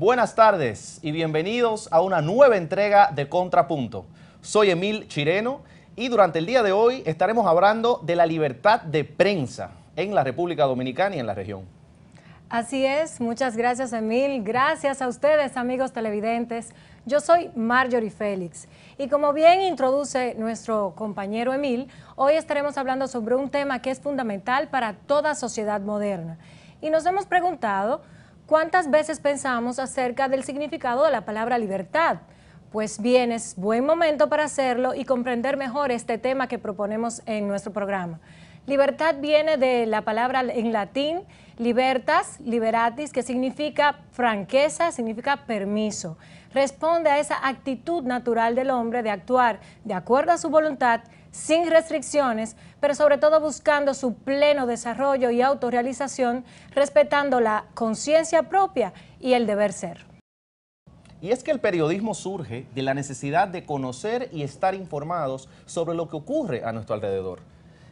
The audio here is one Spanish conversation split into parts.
Buenas tardes y bienvenidos a una nueva entrega de Contrapunto. Soy Emil Chireno y durante el día de hoy estaremos hablando de la libertad de prensa en la República Dominicana y en la región. Así es, muchas gracias Emil, gracias a ustedes amigos televidentes. Yo soy Marjorie Félix y como bien introduce nuestro compañero Emil, hoy estaremos hablando sobre un tema que es fundamental para toda sociedad moderna. Y nos hemos preguntado cuántas veces pensamos acerca del significado de la palabra libertad. Pues bien, es buen momento para hacerlo y comprender mejor este tema que proponemos en nuestro programa. Libertad viene de la palabra en latín libertas, liberatis, que significa franqueza, significa permiso. Responde a esa actitud natural del hombre de actuar de acuerdo a su voluntad, sin restricciones, pero sobre todo buscando su pleno desarrollo y autorrealización, respetando la conciencia propia y el deber ser. Y es que el periodismo surge de la necesidad de conocer y estar informados sobre lo que ocurre a nuestro alrededor.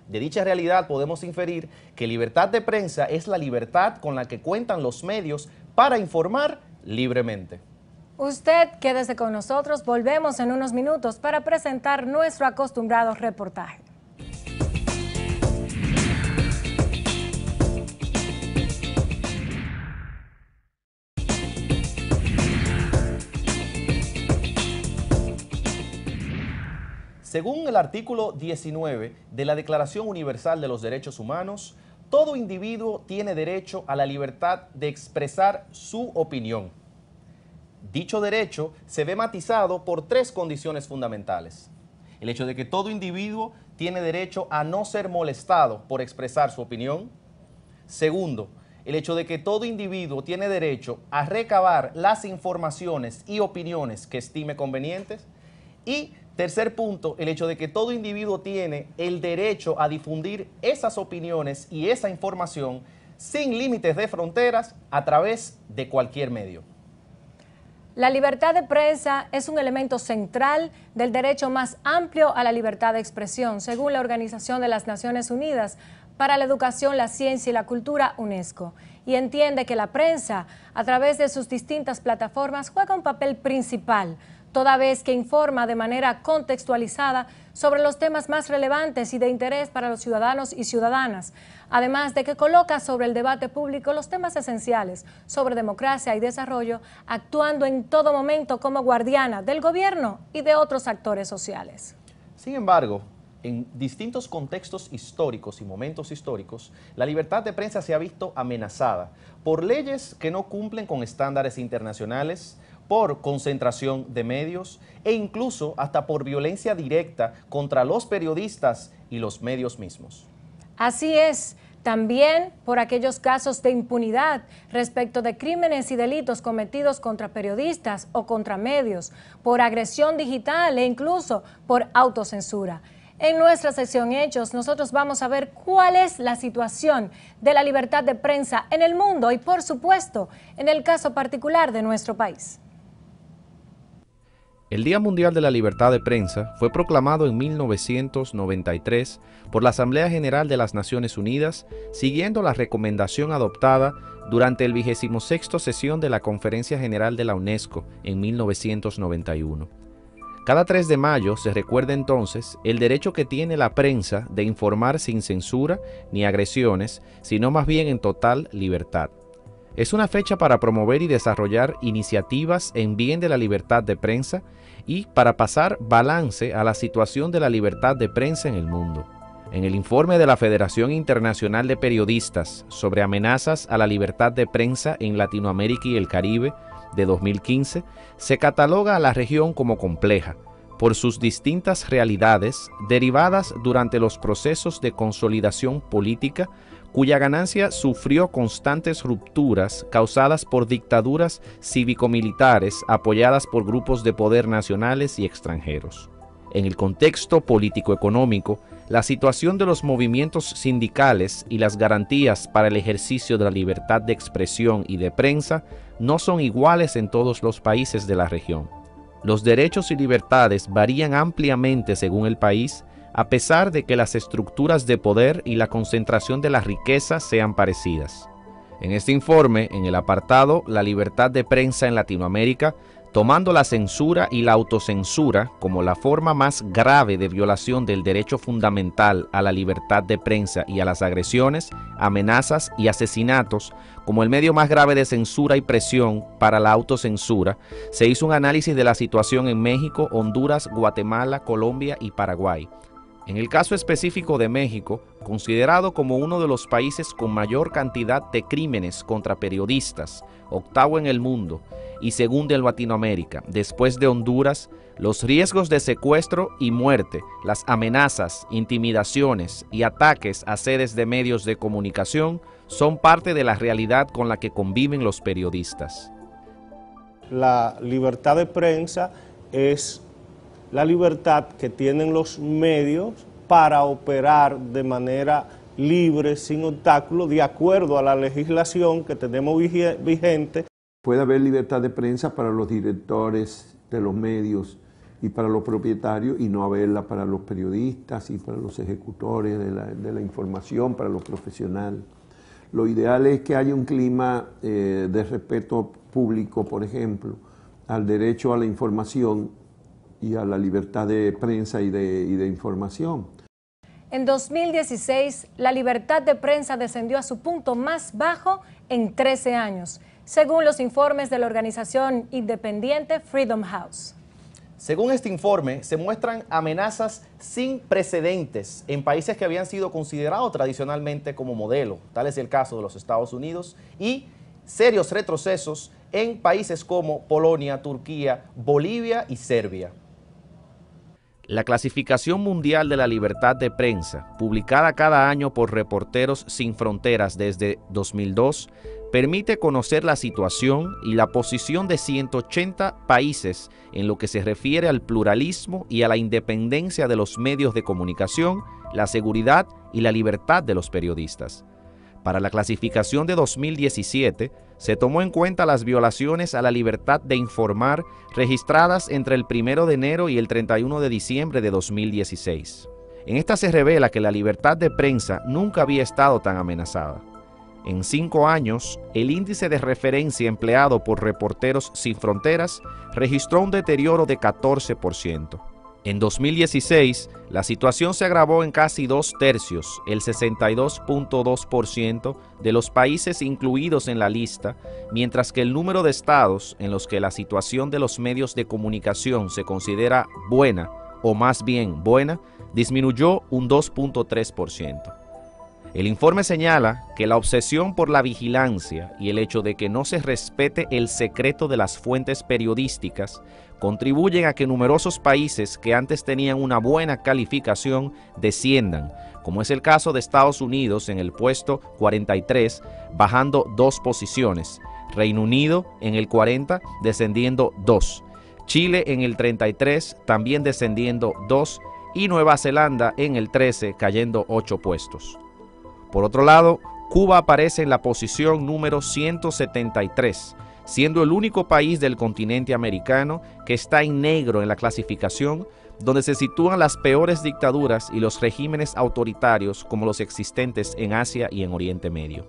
De dicha realidad podemos inferir que libertad de prensa es la libertad con la que cuentan los medios para informar libremente. Usted quédese con nosotros, volvemos en unos minutos para presentar nuestro acostumbrado reportaje. Según el artículo 19 de la Declaración Universal de los Derechos Humanos, todo individuo tiene derecho a la libertad de expresar su opinión. Dicho derecho se ve matizado por tres condiciones fundamentales. El hecho de que todo individuo tiene derecho a no ser molestado por expresar su opinión. Segundo, el hecho de que todo individuo tiene derecho a recabar las informaciones y opiniones que estime convenientes. Y tercer punto, el hecho de que todo individuo tiene el derecho a difundir esas opiniones y esa información sin límites de fronteras a través de cualquier medio. La libertad de prensa es un elemento central del derecho más amplio a la libertad de expresión, según la Organización de las Naciones Unidas para la Educación, la Ciencia y la Cultura, UNESCO, y entiende que la prensa, a través de sus distintas plataformas, juega un papel principal, toda vez que informa de manera contextualizada sobre los temas más relevantes y de interés para los ciudadanos y ciudadanas, además de que coloca sobre el debate público los temas esenciales sobre democracia y desarrollo, actuando en todo momento como guardiana del gobierno y de otros actores sociales. Sin embargo, en distintos contextos históricos y momentos históricos, la libertad de prensa se ha visto amenazada por leyes que no cumplen con estándares internacionales, por concentración de medios e incluso hasta por violencia directa contra los periodistas y los medios mismos. Así es, también por aquellos casos de impunidad respecto de crímenes y delitos cometidos contra periodistas o contra medios, por agresión digital e incluso por autocensura. En nuestra sección Hechos, nosotros vamos a ver cuál es la situación de la libertad de prensa en el mundo y, por supuesto, en el caso particular de nuestro país. El Día Mundial de la Libertad de Prensa fue proclamado en 1993 por la Asamblea General de las Naciones Unidas, siguiendo la recomendación adoptada durante el 26º sesión de la Conferencia General de la UNESCO en 1991. Cada 3 de mayo se recuerda entonces el derecho que tiene la prensa de informar sin censura ni agresiones, sino más bien en total libertad. Es una fecha para promover y desarrollar iniciativas en bien de la libertad de prensa y para pasar balance a la situación de la libertad de prensa en el mundo. En el informe de la Federación Internacional de Periodistas sobre amenazas a la libertad de prensa en Latinoamérica y el Caribe de 2015, se cataloga a la región como compleja por sus distintas realidades derivadas durante los procesos de consolidación política, cuya ganancia sufrió constantes rupturas causadas por dictaduras cívico-militares apoyadas por grupos de poder nacionales y extranjeros. En el contexto político-económico, la situación de los movimientos sindicales y las garantías para el ejercicio de la libertad de expresión y de prensa no son iguales en todos los países de la región. Los derechos y libertades varían ampliamente según el país, a pesar de que las estructuras de poder y la concentración de la riqueza sean parecidas. En este informe, en el apartado La libertad de prensa en Latinoamérica, tomando la censura y la autocensura como la forma más grave de violación del derecho fundamental a la libertad de prensa y a las agresiones, amenazas y asesinatos como el medio más grave de censura y presión para la autocensura, se hizo un análisis de la situación en México, Honduras, Guatemala, Colombia y Paraguay. En el caso específico de México, considerado como uno de los países con mayor cantidad de crímenes contra periodistas, octavo en el mundo y segundo en Latinoamérica, después de Honduras, los riesgos de secuestro y muerte, las amenazas, intimidaciones y ataques a sedes de medios de comunicación son parte de la realidad con la que conviven los periodistas. La libertad de prensa es la libertad que tienen los medios para operar de manera libre, sin obstáculos, de acuerdo a la legislación que tenemos vigente. Puede haber libertad de prensa para los directores de los medios y para los propietarios, y no haberla para los periodistas y para los ejecutores de la información, para los profesionales. Lo ideal es que haya un clima de respeto público, por ejemplo, al derecho a la información y a la libertad de prensa y de información. En 2016, la libertad de prensa descendió a su punto más bajo en 13 años, según los informes de la organización independiente Freedom House. Según este informe, se muestran amenazas sin precedentes en países que habían sido considerados tradicionalmente como modelo, tal es el caso de los Estados Unidos, y serios retrocesos en países como Polonia, Turquía, Bolivia y Serbia. La Clasificación Mundial de la Libertad de Prensa, publicada cada año por Reporteros Sin Fronteras desde 2002, permite conocer la situación y la posición de 180 países en lo que se refiere al pluralismo y a la independencia de los medios de comunicación, la seguridad y la libertad de los periodistas. Para la clasificación de 2017, se tomó en cuenta las violaciones a la libertad de informar registradas entre el 1 de enero y el 31 de diciembre de 2016. En esta se revela que la libertad de prensa nunca había estado tan amenazada. En 5 años, el índice de referencia empleado por Reporteros Sin Fronteras registró un deterioro de 14%. En 2016, la situación se agravó en casi 2/3, el 62.2% de los países incluidos en la lista, mientras que el número de estados en los que la situación de los medios de comunicación se considera buena, o más bien buena, disminuyó un 2.3%. El informe señala que la obsesión por la vigilancia y el hecho de que no se respete el secreto de las fuentes periodísticas contribuyen a que numerosos países que antes tenían una buena calificación desciendan, como es el caso de Estados Unidos en el puesto 43, bajando 2 posiciones, Reino Unido en el 40, descendiendo 2, Chile en el 33, también descendiendo 2, y Nueva Zelanda en el 13, cayendo 8 puestos. Por otro lado, Cuba aparece en la posición número 173, siendo el único país del continente americano que está en negro en la clasificación, donde se sitúan las peores dictaduras y los regímenes autoritarios como los existentes en Asia y en Oriente Medio.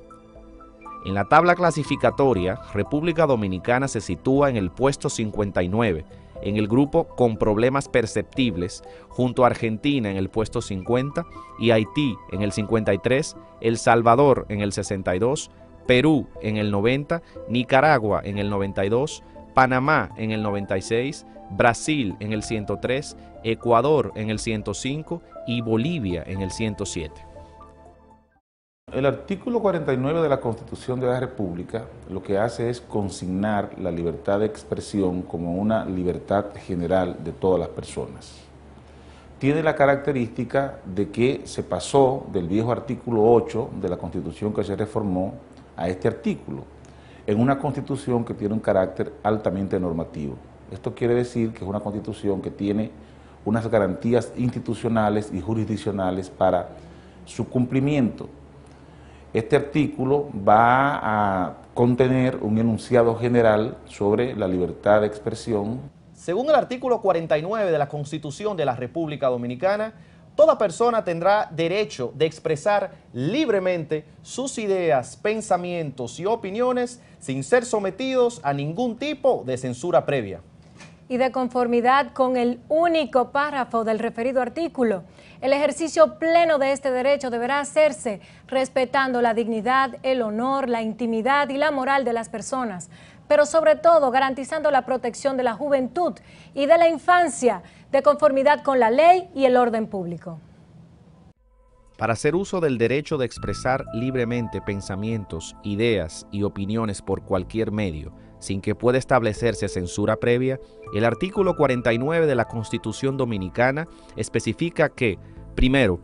En la tabla clasificatoria, República Dominicana se sitúa en el puesto 59, en el grupo con problemas perceptibles, junto a Argentina en el puesto 50 y Haití en el 53, El Salvador en el 62, Perú en el 90, Nicaragua en el 92, Panamá en el 96, Brasil en el 103, Ecuador en el 105 y Bolivia en el 107. El artículo 49 de la Constitución de la República lo que hace es consignar la libertad de expresión como una libertad general de todas las personas. Tiene la característica de que se pasó del viejo artículo 8 de la Constitución que se reformó a este artículo, en una Constitución que tiene un carácter altamente normativo. Esto quiere decir que es una Constitución que tiene unas garantías institucionales y jurisdiccionales para su cumplimiento. Este artículo va a contener un enunciado general sobre la libertad de expresión. Según el artículo 49 de la Constitución de la República Dominicana, toda persona tendrá derecho de expresar libremente sus ideas, pensamientos y opiniones sin ser sometidos a ningún tipo de censura previa. Y de conformidad con el único párrafo del referido artículo, el ejercicio pleno de este derecho deberá hacerse respetando la dignidad, el honor, la intimidad y la moral de las personas, pero sobre todo garantizando la protección de la juventud y de la infancia, de conformidad con la ley y el orden público. Para hacer uso del derecho de expresar libremente pensamientos, ideas y opiniones por cualquier medio, sin que pueda establecerse censura previa, el artículo 49 de la Constitución Dominicana especifica que, primero,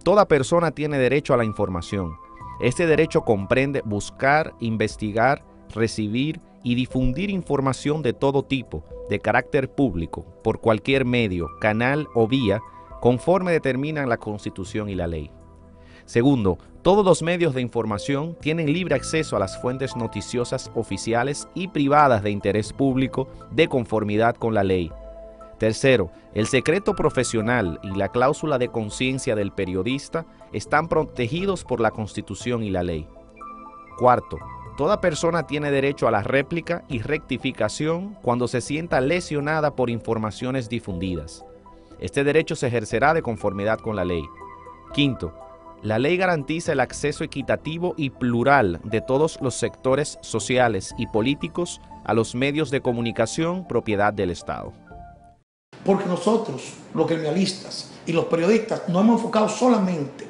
toda persona tiene derecho a la información. Este derecho comprende buscar, investigar, recibir y difundir información de todo tipo, de carácter público, por cualquier medio, canal o vía, conforme determinan la Constitución y la ley. Segundo, todos los medios de información tienen libre acceso a las fuentes noticiosas oficiales y privadas de interés público de conformidad con la ley. Tercero, el secreto profesional y la cláusula de conciencia del periodista están protegidos por la Constitución y la ley. Cuarto, toda persona tiene derecho a la réplica y rectificación cuando se sienta lesionada por informaciones difundidas. Este derecho se ejercerá de conformidad con la ley. Quinto, la ley garantiza el acceso equitativo y plural de todos los sectores sociales y políticos a los medios de comunicación propiedad del Estado. Porque nosotros, los gremialistas y los periodistas, nos hemos enfocado solamente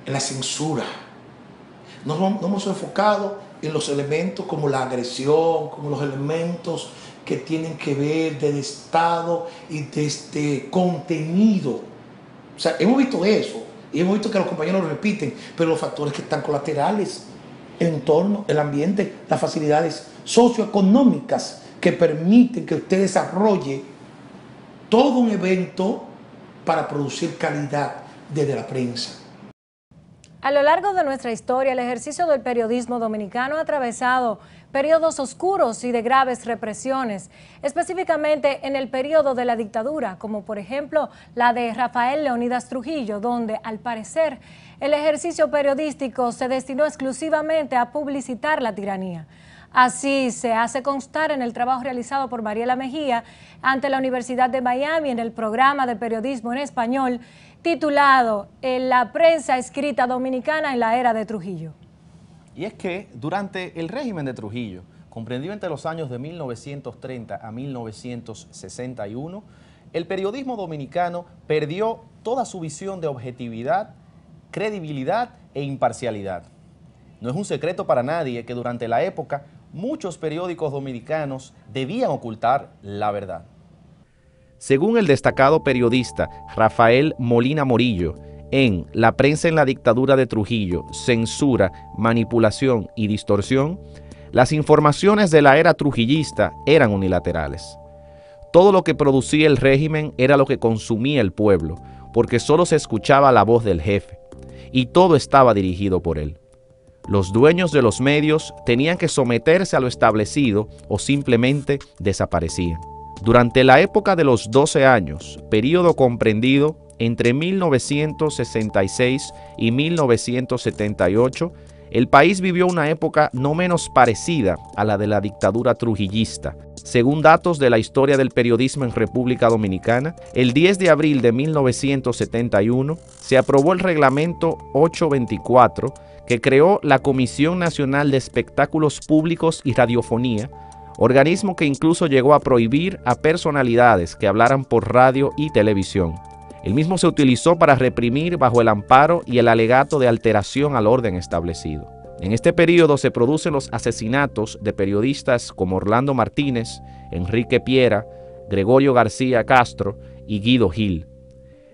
en la censura. Nos hemos enfocado en los elementos como la agresión, como los elementos que tienen que ver del Estado y de este contenido. O sea, hemos visto eso. Y hemos visto que los compañeros lo repiten, pero los factores que están colaterales, el entorno, el ambiente, las facilidades socioeconómicas que permiten que usted desarrolle todo un evento para producir calidad desde la prensa. A lo largo de nuestra historia, el ejercicio del periodismo dominicano ha atravesado periodos oscuros y de graves represiones, específicamente en el periodo de la dictadura, como por ejemplo la de Rafael Leónidas Trujillo, donde al parecer el ejercicio periodístico se destinó exclusivamente a publicitar la tiranía. Así se hace constar en el trabajo realizado por Mariela Mejía ante la Universidad de Miami en el programa de periodismo en español titulado La prensa escrita dominicana en la era de Trujillo. Y es que durante el régimen de Trujillo, comprendido entre los años de 1930 a 1961, el periodismo dominicano perdió toda su visión de objetividad, credibilidad e imparcialidad. No es un secreto para nadie que durante la época muchos periódicos dominicanos debían ocultar la verdad. Según el destacado periodista Rafael Molina Morillo, en La prensa en la dictadura de Trujillo, censura, manipulación y distorsión, las informaciones de la era trujillista eran unilaterales. Todo lo que producía el régimen era lo que consumía el pueblo, porque solo se escuchaba la voz del jefe, y todo estaba dirigido por él. Los dueños de los medios tenían que someterse a lo establecido o simplemente desaparecían. Durante la época de los 12 años, período comprendido entre 1966 y 1978, el país vivió una época no menos parecida a la de la dictadura trujillista. Según datos de la historia del periodismo en República Dominicana, el 10 de abril de 1971 se aprobó el reglamento 824 que creó la Comisión Nacional de Espectáculos Públicos y Radiofonía, organismo que incluso llegó a prohibir a personalidades que hablaran por radio y televisión. El mismo se utilizó para reprimir bajo el amparo y el alegato de alteración al orden establecido. En este periodo se producen los asesinatos de periodistas como Orlando Martínez, Enrique Piera, Gregorio García Castro y Guido Gil.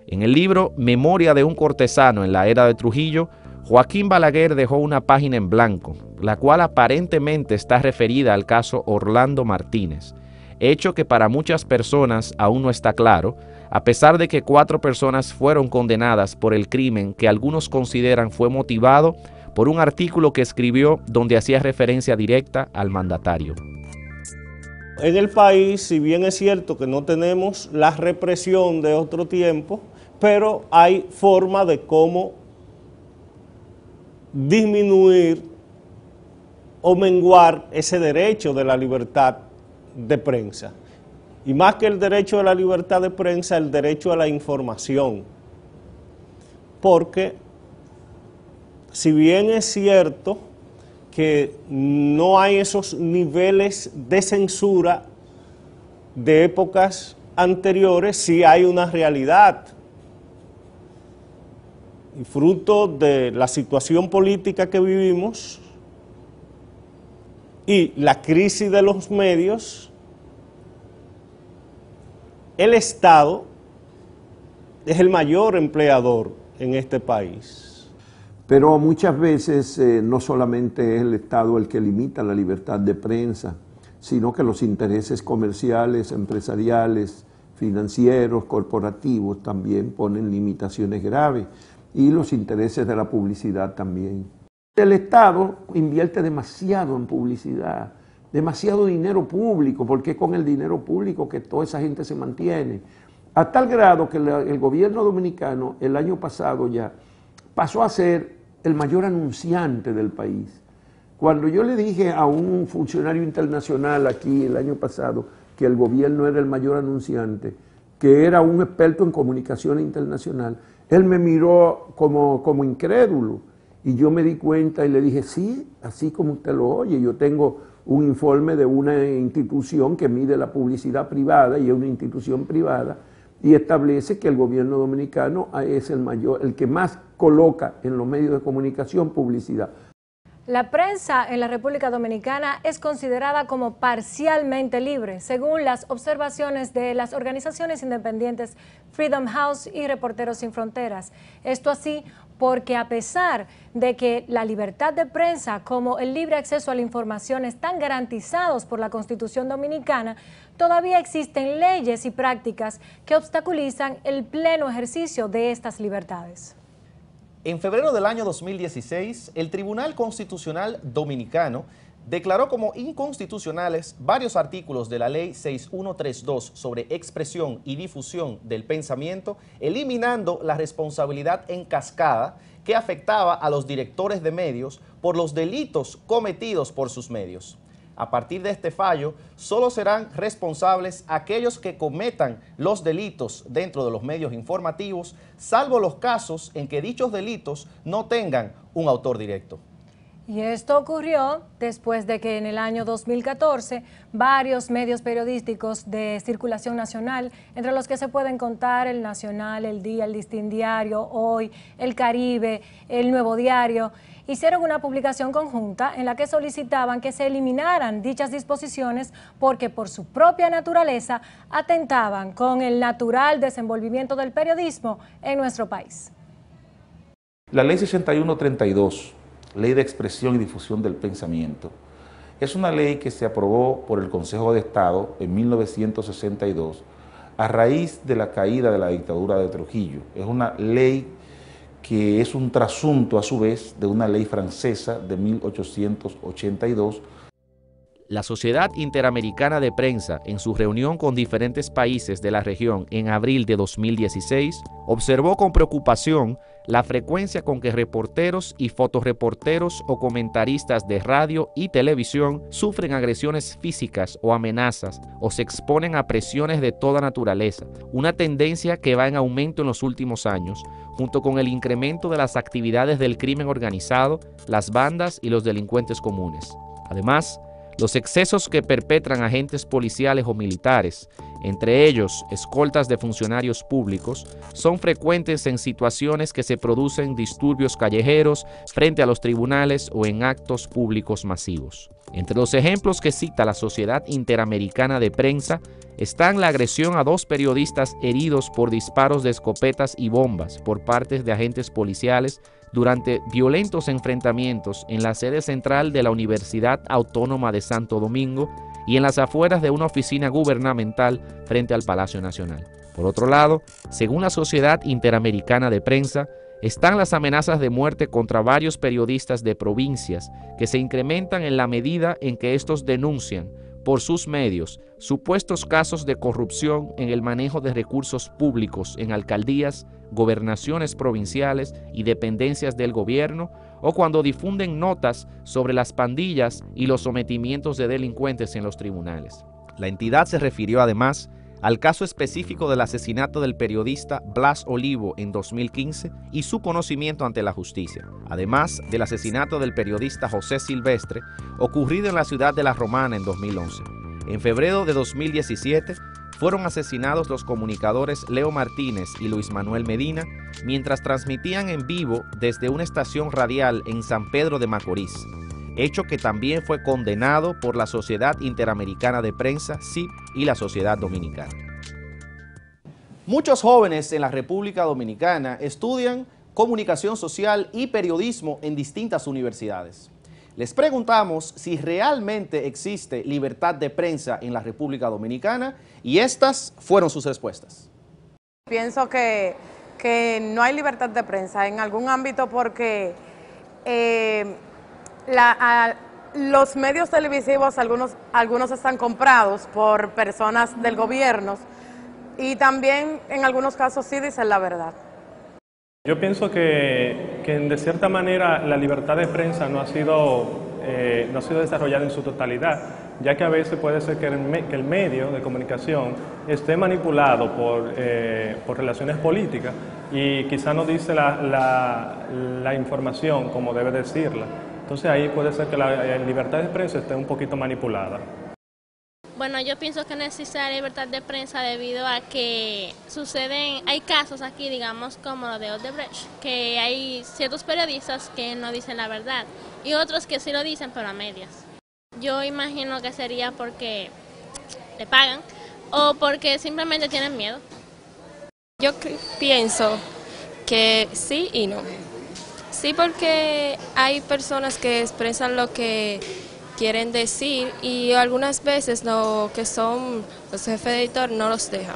En el libro Memoria de un cortesano en la era de Trujillo, Joaquín Balaguer dejó una página en blanco, la cual aparentemente está referida al caso Orlando Martínez, hecho que para muchas personas aún no está claro, a pesar de que 4 personas fueron condenadas por el crimen que algunos consideran fue motivado por un artículo que escribió donde hacía referencia directa al mandatario. En el país, si bien es cierto que no tenemos la represión de otro tiempo, pero hay forma de cómo disminuir o menguar ese derecho de la libertad de prensa. Y más que el derecho a la libertad de prensa, el derecho a la información. Porque si bien es cierto que no hay esos niveles de censura de épocas anteriores, sí hay una realidad. Y fruto de la situación política que vivimos y la crisis de los medios, el Estado es el mayor empleador en este país. Pero muchas veces no solamente es el Estado el que limita la libertad de prensa, sino que los intereses comerciales, empresariales, financieros, corporativos también ponen limitaciones graves, y los intereses de la publicidad también. El Estado invierte demasiado en publicidad, demasiado dinero público, porque es con el dinero público que toda esa gente se mantiene, a tal grado que el gobierno dominicano el año pasado ya pasó a ser el mayor anunciante del país. Cuando yo le dije a un funcionario internacional aquí el año pasado que el gobierno era el mayor anunciante, que era un experto en comunicación internacional, él me miró como incrédulo, y yo me di cuenta y le dije, sí, así como usted lo oye, yo tengo un informe de una institución que mide la publicidad privada, y es una institución privada, y establece que el gobierno dominicano es el que más coloca en los medios de comunicación publicidad. La prensa en la República Dominicana es considerada como parcialmente libre, según las observaciones de las organizaciones independientes Freedom House y Reporteros Sin Fronteras. Esto así porque a pesar de que la libertad de prensa como el libre acceso a la información están garantizados por la Constitución Dominicana, todavía existen leyes y prácticas que obstaculizan el pleno ejercicio de estas libertades. En febrero del año 2016, el Tribunal Constitucional Dominicano declaró como inconstitucionales varios artículos de la Ley 6132 sobre expresión y difusión del pensamiento, eliminando la responsabilidad en cascada que afectaba a los directores de medios por los delitos cometidos por sus medios. A partir de este fallo, solo serán responsables aquellos que cometan los delitos dentro de los medios informativos, salvo los casos en que dichos delitos no tengan un autor directo. Y esto ocurrió después de que en el año 2014 varios medios periodísticos de circulación nacional, entre los que se pueden contar el Nacional, el Día, el Listín Diario, Hoy, el Caribe, el Nuevo Diario, hicieron una publicación conjunta en la que solicitaban que se eliminaran dichas disposiciones porque por su propia naturaleza atentaban con el natural desenvolvimiento del periodismo en nuestro país. La Ley 6132, Ley de Expresión y Difusión del Pensamiento, es una ley que se aprobó por el Consejo de Estado en 1962 a raíz de la caída de la dictadura de Trujillo. Es una ley que es un trasunto a su vez de una ley francesa de 1882. La Sociedad Interamericana de Prensa, en su reunión con diferentes países de la región en abril de 2016, observó con preocupación la frecuencia con que reporteros y fotoreporteros o comentaristas de radio y televisión sufren agresiones físicas o amenazas o se exponen a presiones de toda naturaleza, una tendencia que va en aumento en los últimos años, junto con el incremento de las actividades del crimen organizado, las bandas y los delincuentes comunes. Además, los excesos que perpetran agentes policiales o militares, entre ellos escoltas de funcionarios públicos, son frecuentes en situaciones que se producen disturbios callejeros frente a los tribunales o en actos públicos masivos. Entre los ejemplos que cita la Sociedad Interamericana de Prensa están la agresión a 2 periodistas heridos por disparos de escopetas y bombas por parte de agentes policiales durante violentos enfrentamientos en la sede central de la Universidad Autónoma de Santo Domingo y en las afueras de una oficina gubernamental frente al Palacio Nacional. Por otro lado, según la Sociedad Interamericana de Prensa, están las amenazas de muerte contra varios periodistas de provincias que se incrementan en la medida en que estos denuncian por sus medios supuestos casos de corrupción en el manejo de recursos públicos en alcaldías, gobernaciones provinciales y dependencias del gobierno, o cuando difunden notas sobre las pandillas y los sometimientos de delincuentes en los tribunales. La entidad se refirió además al caso específico del asesinato del periodista Blas Olivo en 2015 y su conocimiento ante la justicia, además del asesinato del periodista José Silvestre, ocurrido en la ciudad de La Romana en 2011. En febrero de 2017 fueron asesinados los comunicadores Leo Martínez y Luis Manuel Medina mientras transmitían en vivo desde una estación radial en San Pedro de Macorís, hecho que también fue condenado por la Sociedad Interamericana de Prensa, SIP, y la Sociedad Dominicana. Muchos jóvenes en la República Dominicana estudian comunicación social y periodismo en distintas universidades. Les preguntamos si realmente existe libertad de prensa en la República Dominicana y estas fueron sus respuestas. Pienso que no hay libertad de prensa en algún ámbito porque los medios televisivos, algunos están comprados por personas del gobierno y también en algunos casos sí dicen la verdad. Yo pienso que de cierta manera la libertad de prensa no ha sido desarrollada en su totalidad, ya que a veces puede ser que el medio de comunicación esté manipulado por relaciones políticas y quizá no dice la información como debe decirla. Entonces ahí puede ser que la libertad de prensa esté un poquito manipulada. Bueno, yo pienso que no existe la libertad de prensa debido a que hay casos aquí, digamos, como lo de Odebrecht, que hay ciertos periodistas que no dicen la verdad y otros que sí lo dicen, pero a medias. Yo imagino que sería porque le pagan o porque simplemente tienen miedo. Yo pienso que sí y no. Sí, porque hay personas que expresan lo que quieren decir y algunas veces lo que son los jefes de editor no los dejan.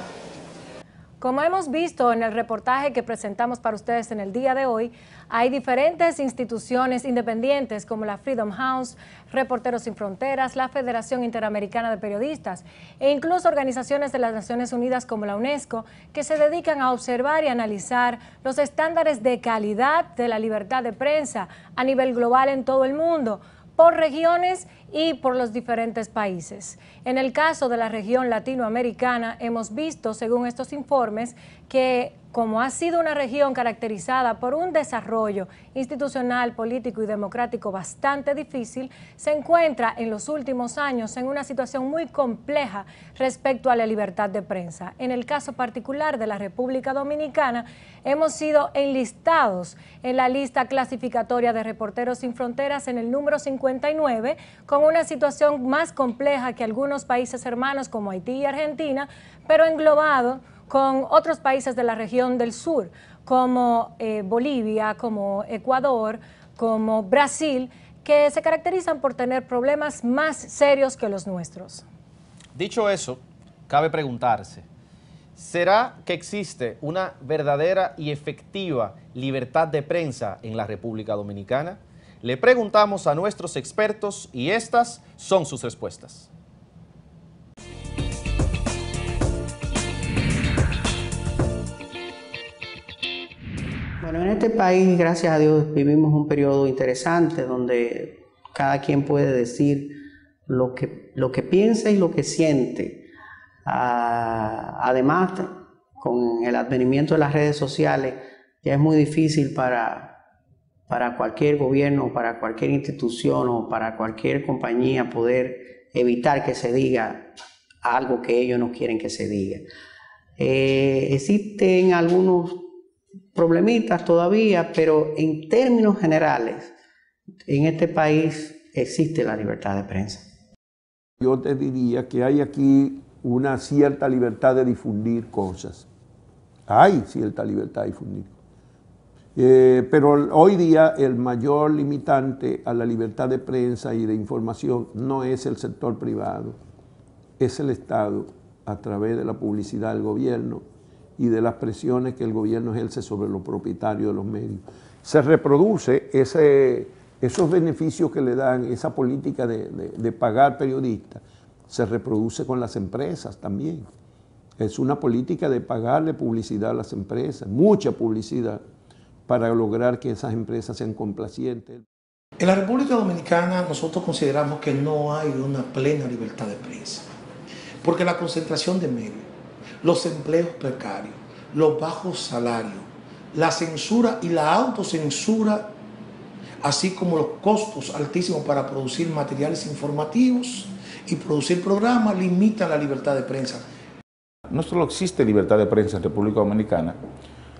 Como hemos visto en el reportaje que presentamos para ustedes en el día de hoy, hay diferentes instituciones independientes como la Freedom House, Reporteros Sin Fronteras, la Federación Interamericana de Periodistas e incluso organizaciones de las Naciones Unidas como la UNESCO que se dedican a observar y analizar los estándares de calidad de la libertad de prensa a nivel global en todo el mundo, por regiones y por los diferentes países. En el caso de la región latinoamericana, hemos visto, según estos informes, que como ha sido una región caracterizada por un desarrollo institucional, político y democrático bastante difícil, se encuentra en los últimos años en una situación muy compleja respecto a la libertad de prensa. En el caso particular de la República Dominicana, hemos sido enlistados en la lista clasificatoria de Reporteros Sin Fronteras en el número 59, con una situación más compleja que algunos países hermanos como Haití y Argentina, pero englobado con otros países de la región del sur, como Bolivia, como Ecuador, como Brasil, que se caracterizan por tener problemas más serios que los nuestros. Dicho eso, cabe preguntarse, ¿será que existe una verdadera y efectiva libertad de prensa en la República Dominicana? Le preguntamos a nuestros expertos y estas son sus respuestas. Bueno, en este país, gracias a Dios, vivimos un periodo interesante donde cada quien puede decir lo que piensa y lo que siente. Además, con el advenimiento de las redes sociales, ya es muy difícil para cualquier gobierno, para cualquier institución o para cualquier compañía poder evitar que se diga algo que ellos no quieren que se diga. Existen algunos problemitas todavía, pero en términos generales, en este país existe la libertad de prensa. Yo te diría que hay aquí una cierta libertad de difundir cosas. Hay cierta libertad de difundir. Pero hoy día el mayor limitante a la libertad de prensa y de información no es el sector privado, es el Estado a través de la publicidad del gobierno y de las presiones que el gobierno ejerce sobre los propietarios de los medios. Se reproduce esos beneficios que le dan, esa política de pagar periodistas, se reproduce con las empresas también. Es una política de pagarle publicidad a las empresas, mucha publicidad, para lograr que esas empresas sean complacientes. En la República Dominicana nosotros consideramos que no hay una plena libertad de prensa, porque la concentración de medios, los empleos precarios, los bajos salarios, la censura y la autocensura, así como los costos altísimos para producir materiales informativos y producir programas, limitan la libertad de prensa. No solo existe libertad de prensa en República Dominicana,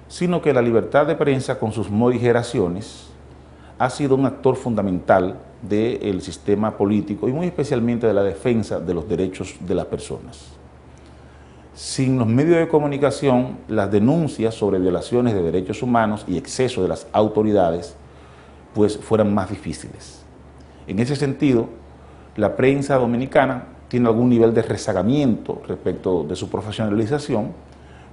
sino que la libertad de prensa con sus morigeraciones ha sido un actor fundamental del sistema político y muy especialmente de la defensa de los derechos de las personas. Sin los medios de comunicación, las denuncias sobre violaciones de derechos humanos y exceso de las autoridades pues fueran más difíciles. En ese sentido, la prensa dominicana tiene algún nivel de rezagamiento respecto de su profesionalización,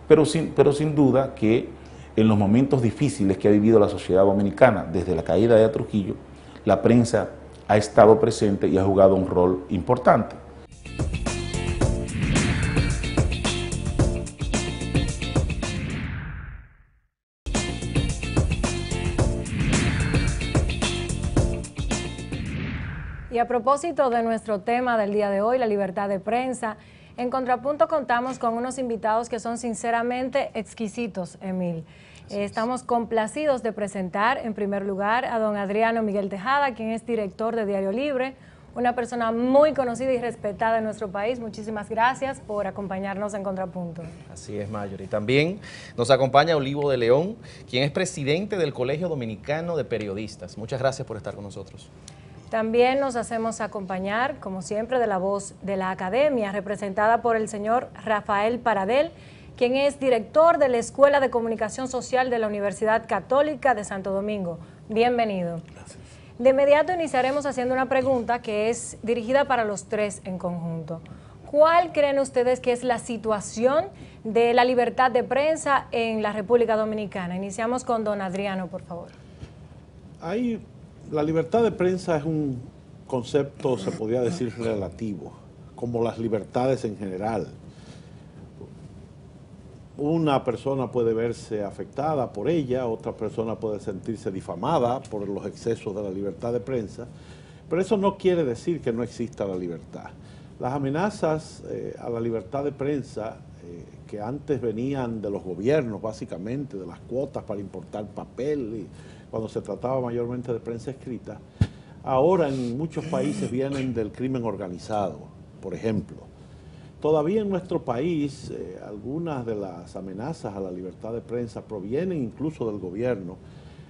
pero sin duda que en los momentos difíciles que ha vivido la sociedad dominicana desde la caída de Trujillo, la prensa ha estado presente y ha jugado un rol importante. Y a propósito de nuestro tema del día de hoy, la libertad de prensa, en Contrapunto contamos con unos invitados que son sinceramente exquisitos, Emil. Estamos complacidos de presentar en primer lugar a don Adriano Miguel Tejada, quien es director de Diario Libre, una persona muy conocida y respetada en nuestro país. Muchísimas gracias por acompañarnos en Contrapunto. Así es, Mayor. Y también nos acompaña Olivo de León, quien es presidente del Colegio Dominicano de Periodistas. Muchas gracias por estar con nosotros. También nos hacemos acompañar, como siempre, de la voz de la academia, representada por el señor Rafael Paradel, quien es director de la Escuela de Comunicación Social de la Universidad Católica de Santo Domingo. Bienvenido. Gracias. De inmediato iniciaremos haciendo una pregunta que es dirigida para los tres en conjunto. ¿Cuál creen ustedes que es la situación de la libertad de prensa en la República Dominicana? Iniciamos con don Adriano, por favor. La libertad de prensa es un concepto, se podría decir, relativo, como las libertades en general. Una persona puede verse afectada por ella, otra persona puede sentirse difamada por los excesos de la libertad de prensa, pero eso no quiere decir que no exista la libertad. Las amenazas a la libertad de prensa, que antes venían de los gobiernos, básicamente, de las cuotas para importar papel, cuando se trataba mayormente de prensa escrita, ahora en muchos países vienen del crimen organizado, por ejemplo. Todavía en nuestro país, algunas de las amenazas a la libertad de prensa provienen incluso del gobierno,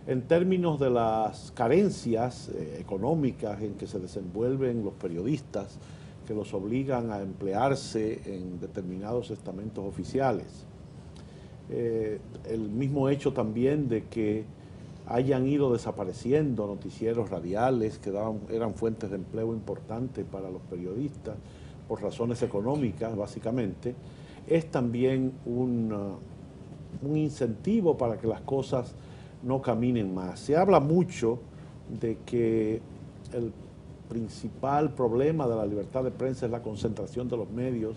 en términos de las carencias económicas en que se desenvuelven los periodistas, que los obligan a emplearse en determinados estamentos oficiales. El mismo hecho también de que hayan ido desapareciendo noticieros radiales que eran fuentes de empleo importantes para los periodistas por razones económicas, básicamente, es también un incentivo para que las cosas no caminen más. Se habla mucho de que el principal problema de la libertad de prensa es la concentración de los medios,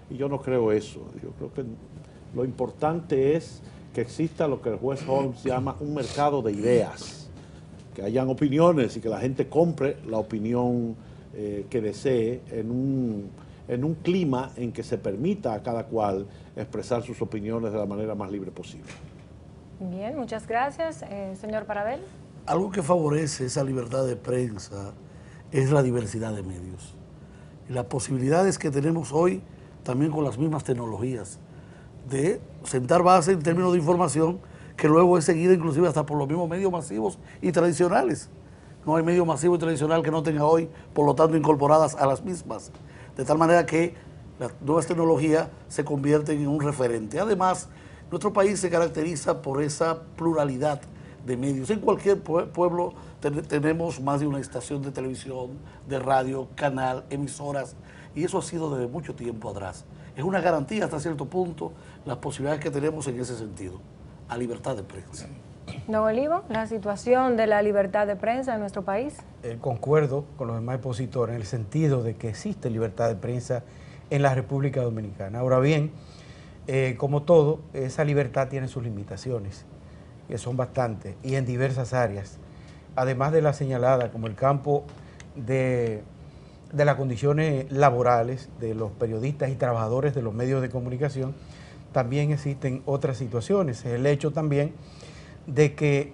y yo no creo eso. Yo creo que lo importante es que exista lo que el juez Holmes llama un mercado de ideas, que hayan opiniones y que la gente compre la opinión que desee en un clima en que se permita a cada cual expresar sus opiniones de la manera más libre posible. Bien, muchas gracias. Señor Paradel. Algo que favorece esa libertad de prensa es la diversidad de medios y las posibilidades que tenemos hoy también con las mismas tecnologías de sentar base en términos de información que luego es seguida inclusive hasta por los mismos medios masivos y tradicionales. No hay medio masivo y tradicional que no tenga hoy, por lo tanto, incorporadas a las mismas. De tal manera que las nuevas tecnologías se convierten en un referente. Además, nuestro país se caracteriza por esa pluralidad de medios. En cualquier pueblo tenemos más de una estación de televisión, de radio, canal, emisoras, y eso ha sido desde mucho tiempo atrás. Es una garantía hasta cierto punto las posibilidades que tenemos en ese sentido, a libertad de prensa. Don Olivo, la situación de la libertad de prensa en nuestro país. Concuerdo con los demás expositores en el sentido de que existe libertad de prensa en la República Dominicana. Ahora bien, como todo, esa libertad tiene sus limitaciones, que son bastantes, y en diversas áreas. Además de la señalada, como el campo de las condiciones laborales de los periodistas y trabajadores de los medios de comunicación, también existen otras situaciones. El hecho también de que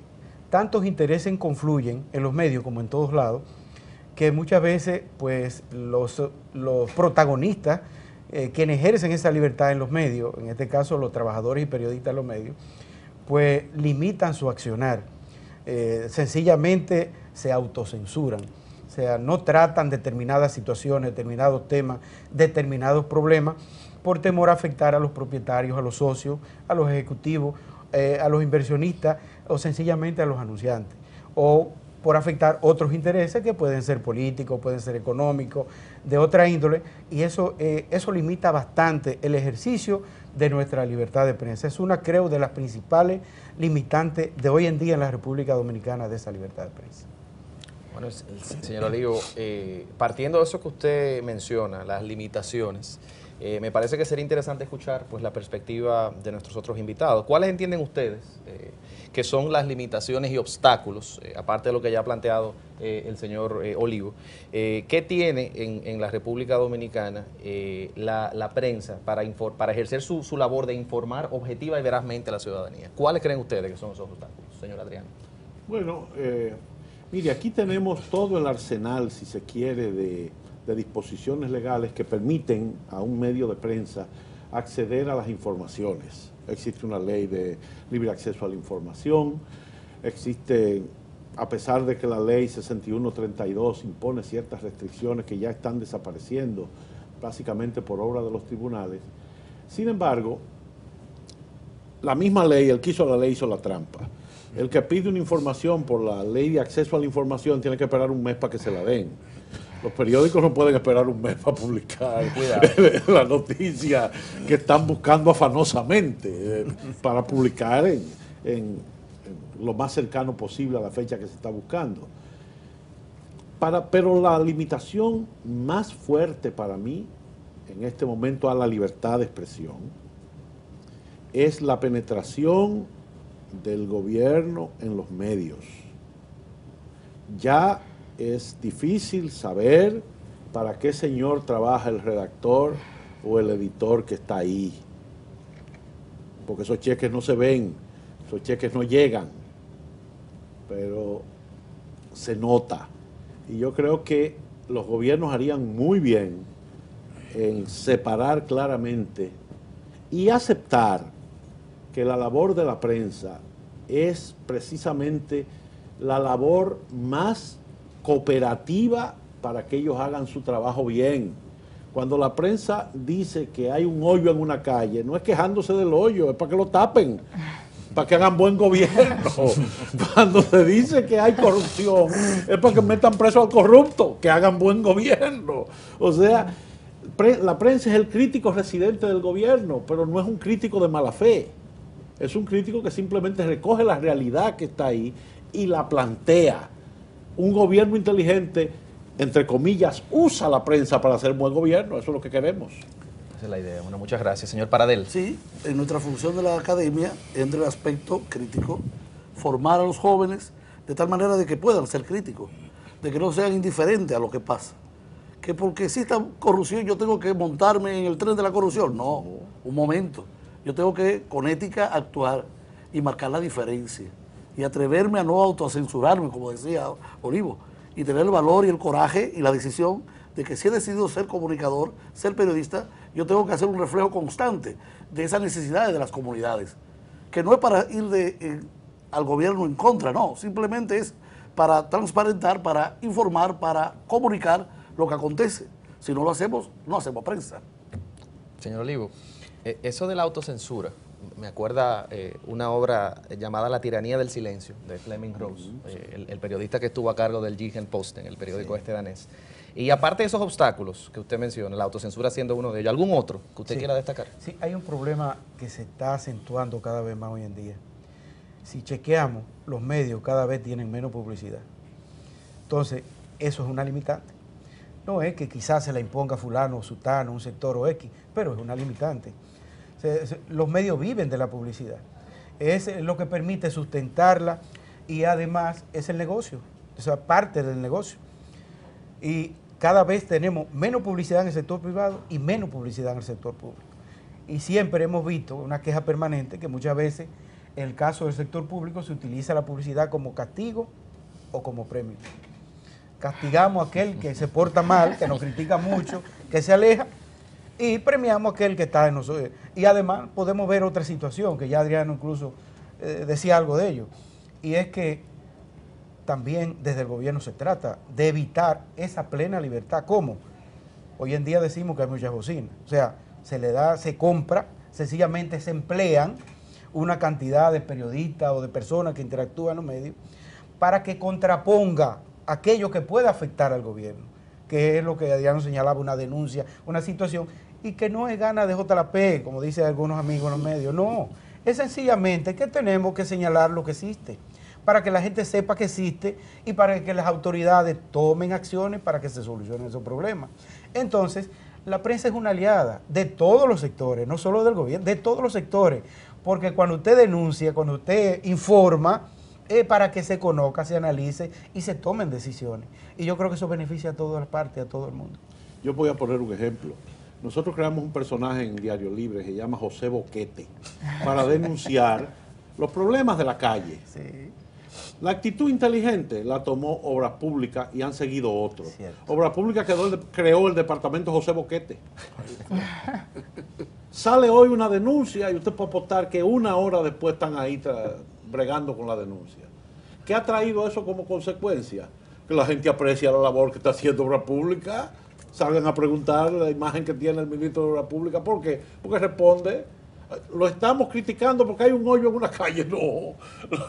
tantos intereses confluyen en los medios como en todos lados, que muchas veces pues los protagonistas, quienes ejercen esa libertad en los medios, en este caso los trabajadores y periodistas de los medios, pues limitan su accionar, sencillamente se autocensuran, o sea, no tratan determinadas situaciones, determinados temas, determinados problemas, por temor a afectar a los propietarios, a los socios, a los ejecutivos, a los inversionistas o sencillamente a los anunciantes, o por afectar otros intereses que pueden ser políticos, pueden ser económicos, de otra índole, y eso limita bastante el ejercicio de nuestra libertad de prensa. Es una, creo, de las principales limitantes de hoy en día en la República Dominicana de esa libertad de prensa. Bueno, señor Olivo, partiendo de eso que usted menciona, las limitaciones, me parece que sería interesante escuchar pues, la perspectiva de nuestros otros invitados. ¿Cuáles entienden ustedes que son las limitaciones y obstáculos, aparte de lo que ya ha planteado el señor Olivo, qué tiene en la República Dominicana la prensa para ejercer su labor de informar objetiva y verazmente a la ciudadanía? ¿Cuáles creen ustedes que son esos obstáculos, señor Adriano? Bueno, mire, aquí tenemos todo el arsenal, si se quiere, de disposiciones legales que permiten a un medio de prensa acceder a las informaciones. Existe una ley de libre acceso a la información, existe, a pesar de que la ley 6132 impone ciertas restricciones que ya están desapareciendo, básicamente por obra de los tribunales. Sin embargo, la misma ley, el que hizo la ley hizo la trampa. El que pide una información por la ley de acceso a la información tiene que esperar un mes para que se la den. Los periódicos no pueden esperar un mes para publicar la noticia que están buscando afanosamente para publicar en lo más cercano posible a la fecha que se está buscando. Pero la limitación más fuerte para mí en este momento a la libertad de expresión es la penetración del gobierno en los medios. Ya es difícil saber para qué señor trabaja el redactor o el editor que está ahí, porque esos cheques no se ven, esos cheques no llegan, pero se nota. Y yo creo que los gobiernos harían muy bien en separar claramente y aceptar que la labor de la prensa es precisamente la labor más cooperativa para que ellos hagan su trabajo bien. Cuando la prensa dice que hay un hoyo en una calle, no es quejándose del hoyo, es para que lo tapen, para que hagan buen gobierno. Cuando se dice que hay corrupción, es para que metan preso al corrupto, que hagan buen gobierno. O sea, la prensa es el crítico residente del gobierno, pero no es un crítico de mala fe. Es un crítico que simplemente recoge la realidad que está ahí y la plantea. Un gobierno inteligente, entre comillas, usa la prensa para hacer buen gobierno. Eso es lo que queremos. Esa es la idea. Bueno, muchas gracias. Señor Paradel. Sí, en nuestra función de la academia entra el aspecto crítico, formar a los jóvenes de tal manera de que puedan ser críticos, de que no sean indiferentes a lo que pasa. Que porque exista corrupción yo tengo que montarme en el tren de la corrupción. No, un momento. Yo tengo que, con ética, actuar y marcar la diferencia. Y atreverme a no autocensurarme, como decía Olivo, y tener el valor y el coraje y la decisión de que si he decidido ser comunicador, ser periodista, yo tengo que hacer un reflejo constante de esas necesidades de las comunidades, que no es para ir al gobierno en contra, no, simplemente es para transparentar, para informar, para comunicar lo que acontece. Si no lo hacemos, no hacemos prensa. Señor Olivo, eso de la autocensura, me acuerda una obra llamada La tiranía del silencio, de Fleming Rose, el periodista que estuvo a cargo del Jyllands-Posten, el periódico este danés. Y aparte de esos obstáculos que usted menciona, la autocensura siendo uno de ellos, ¿algún otro que usted quiera destacar? Sí, hay un problema que se está acentuando cada vez más hoy en día. si chequeamos, los medios cada vez tienen menos publicidad. Entonces, eso es una limitante. No es que quizás se la imponga fulano o sutano, un sector o X, pero es una limitante. Los medios viven de la publicidad. Es lo que permite sustentarla y además es el negocio, o sea, parte del negocio. Y cada vez tenemos menos publicidad en el sector privado y menos publicidad en el sector público. Y siempre hemos visto una queja permanente que muchas veces en el caso del sector público se utiliza la publicidad como castigo o como premio. Castigamos a aquel que se porta mal, que nos critica mucho, que se aleja, y premiamos a aquel que está en nosotros. Y además podemos ver otra situación, que ya Adriano incluso decía algo de ello, y es que también desde el gobierno se trata de evitar esa plena libertad. ¿Cómo? Hoy en día decimos que hay muchas bocinas, o sea, se compra, sencillamente se emplean una cantidad de periodistas o de personas que interactúan en los medios para que contraponga aquello que pueda afectar al gobierno, que es lo que Adriano señalaba, una denuncia, una situación, y que no es gana de JLP, como dicen algunos amigos en los medios, no, es sencillamente que tenemos que señalar lo que existe, para que la gente sepa que existe y para que las autoridades tomen acciones para que se solucionen esos problemas. Entonces, la prensa es una aliada de todos los sectores, no solo del gobierno, de todos los sectores, porque cuando usted denuncia, cuando usted informa, es para que se conozca, se analice y se tomen decisiones. Y yo creo que eso beneficia a todas las partes, a todo el mundo. Yo voy a poner un ejemplo. Nosotros creamos un personaje en Diario Libre, se llama José Boquete, para denunciar los problemas de la calle. Sí. La actitud inteligente la tomó Obras Públicas y han seguido otros. Obras Públicas creó el departamento José Boquete. Sale hoy una denuncia y usted puede apostar que una hora después están ahí bregando con la denuncia. ¿Qué ha traído eso como consecuencia? Que la gente aprecia la labor que está haciendo Obras Públicas, salgan a preguntar la imagen que tiene el ministro de Obras Públicas. ¿Por qué? Porque responde, lo estamos criticando porque hay un hoyo en una calle. No,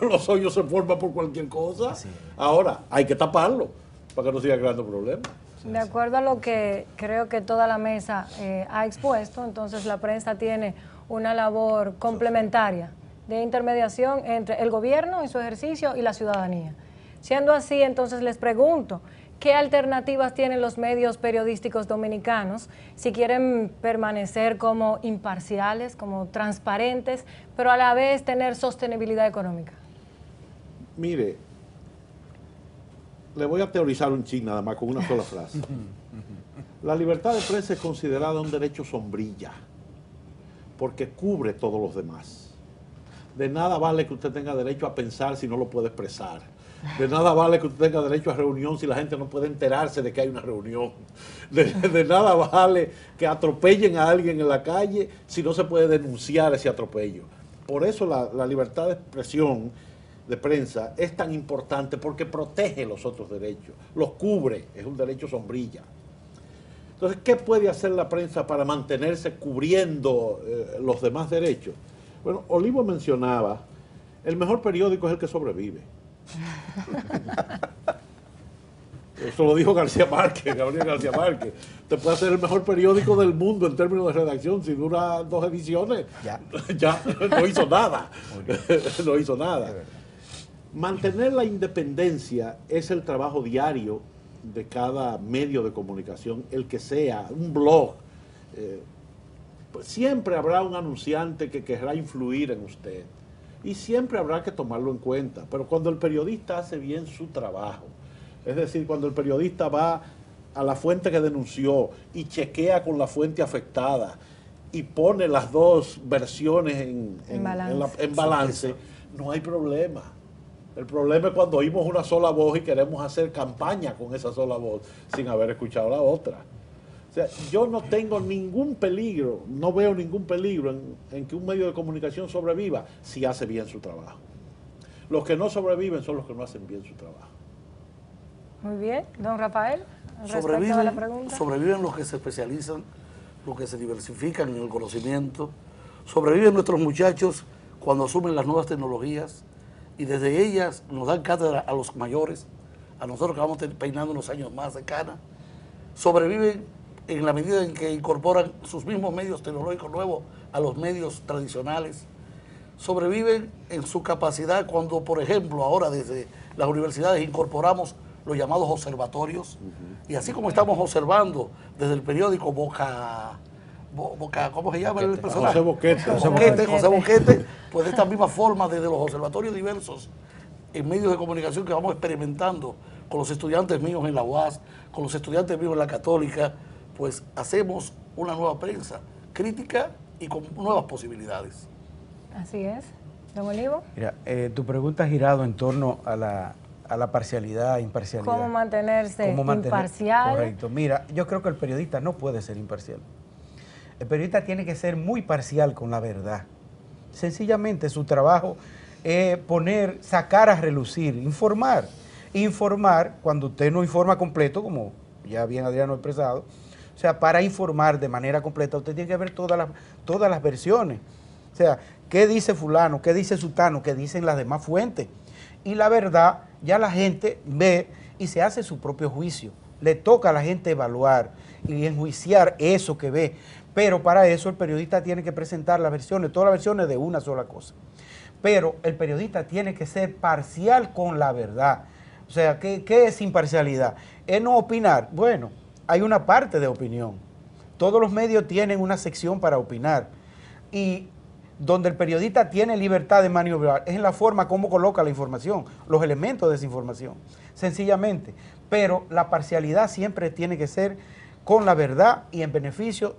los hoyos se forman por cualquier cosa. Ahora, hay que taparlo para que no siga creando problemas. De acuerdo a lo que creo que toda la mesa ha expuesto, entonces la prensa tiene una labor complementaria de intermediación entre el gobierno en su ejercicio y la ciudadanía. Siendo así, entonces les pregunto, ¿qué alternativas tienen los medios periodísticos dominicanos si quieren permanecer como imparciales, como transparentes, pero a la vez tener sostenibilidad económica? Mire, le voy a teorizar un chin nada más con una sola frase. La libertad de prensa es considerada un derecho sombrilla, porque cubre todos los demás. De nada vale que usted tenga derecho a pensar si no lo puede expresar. De nada vale que usted tenga derecho a reunión si la gente no puede enterarse de que hay una reunión. De nada vale que atropellen a alguien en la calle si no se puede denunciar ese atropello. Por eso la libertad de expresión de prensa es tan importante, porque protege los otros derechos, los cubre, es un derecho sombrilla. Entonces, ¿qué puede hacer la prensa para mantenerse cubriendo los demás derechos? Bueno, Olivo mencionaba, el mejor periódico es el que sobrevive. Eso lo dijo García Márquez, Gabriel García Márquez. Usted puede ser el mejor periódico del mundo en términos de redacción, si dura 2 ediciones, ya no hizo nada. No hizo nada. Mantener la independencia es el trabajo diario de cada medio de comunicación, el que sea, un blog. Pues siempre habrá un anunciante que querrá influir en usted y siempre habrá que tomarlo en cuenta. Pero cuando el periodista hace bien su trabajo, es decir, cuando el periodista va a la fuente que denunció y chequea con la fuente afectada y pone las dos versiones en balance, no hay problema. El problema es cuando oímos una sola voz y queremos hacer campaña con esa sola voz sin haber escuchado la otra. O sea, yo no tengo ningún peligro, no veo ningún peligro en que un medio de comunicación sobreviva si hace bien su trabajo. Los que no sobreviven son los que no hacen bien su trabajo. Muy bien. Don Rafael, respecto a la pregunta. Sobreviven los que se especializan, los que se diversifican en el conocimiento. Sobreviven nuestros muchachos cuando asumen las nuevas tecnologías y desde ellas nos dan cátedra a los mayores, a nosotros que vamos peinando unos años más de cana. Sobreviven en la medida en que incorporan sus mismos medios tecnológicos nuevos a los medios tradicionales. sobreviven en su capacidad cuando, por ejemplo, ahora desde las universidades incorporamos los llamados observatorios, y así como estamos observando desde el periódico Boca, ¿cómo se llama el personaje? José Boquete, pues de esta misma forma desde los observatorios diversos en medios de comunicación que vamos experimentando con los estudiantes míos en la UAS, con los estudiantes míos en la Católica, pues hacemos una nueva prensa crítica y con nuevas posibilidades. Así es. Don Olivo. Mira, tu pregunta ha girado en torno a la parcialidad, imparcialidad. ¿Cómo mantenerse imparcial? Correcto. Mira, yo creo que el periodista no puede ser imparcial. El periodista tiene que ser muy parcial con la verdad. Sencillamente su trabajo es sacar a relucir, informar. Informar, cuando usted no informa completo, como ya bien Adriano ha expresado, o sea, para informar de manera completa, usted tiene que ver todas las versiones. O sea, ¿qué dice fulano? ¿Qué dice sutano? ¿Qué dicen las demás fuentes? Y la verdad, ya la gente ve y se hace su propio juicio. Le toca a la gente evaluar y enjuiciar eso que ve. Pero para eso el periodista tiene que presentar las versiones, todas las versiones de una sola cosa. Pero el periodista tiene que ser parcial con la verdad. O sea, ¿qué es imparcialidad? Es no opinar. Bueno, hay una parte de opinión. Todos los medios tienen una sección para opinar. Y donde el periodista tiene libertad de maniobrar es en la forma como coloca la información, los elementos de esa información, sencillamente. Pero la parcialidad siempre tiene que ser con la verdad y en beneficio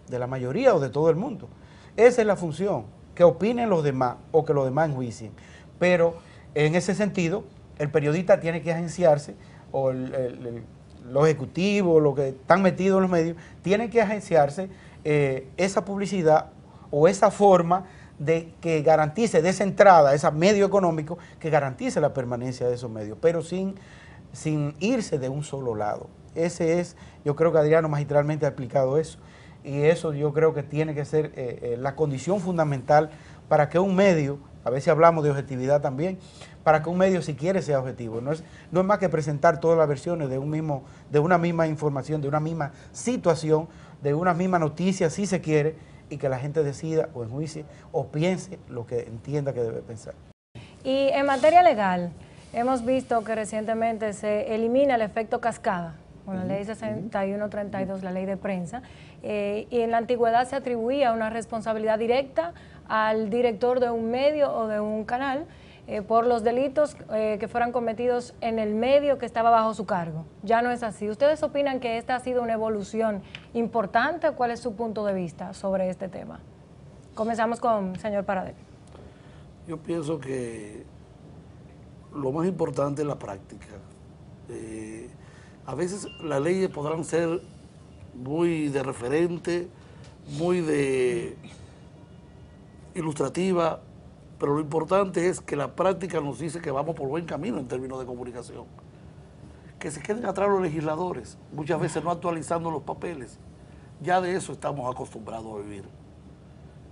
de la mayoría o de todo el mundo. Esa es la función, que opinen los demás o que los demás enjuicien. Pero en ese sentido, el periodista tiene que agenciarse, o los ejecutivos, los que están metidos en los medios, tienen que agenciarse esa publicidad o esa forma de que garantice, de esa entrada, ese medio económico, que garantice la permanencia de esos medios, pero sin irse de un solo lado. Ese es, yo creo que Adriano magistralmente ha explicado eso, y eso yo creo que tiene que ser la condición fundamental para que un medio, a veces hablamos de objetividad también, para que un medio si quiere sea objetivo. No es más que presentar todas las versiones de una misma información, de una misma situación, de una misma noticia, si se quiere, y que la gente decida o enjuicie o piense lo que entienda que debe pensar. Y en materia legal, hemos visto que recientemente se elimina el efecto cascada con la ley 6132, la ley de prensa, y en la antigüedad se atribuía una responsabilidad directa al director de un medio o de un canal por los delitos que fueran cometidos en el medio que estaba bajo su cargo. Ya no es así. ¿Ustedes opinan que esta ha sido una evolución importante? ¿Cuál es su punto de vista sobre este tema? Comenzamos con el señor Paradel. Yo pienso que lo más importante es la práctica. A veces las leyes podrán ser muy de referente, muy de ilustrativa, pero lo importante es que la práctica nos dice que vamos por buen camino en términos de comunicación. Que se queden atrás los legisladores, muchas veces no actualizando los papeles. Ya de eso estamos acostumbrados a vivir.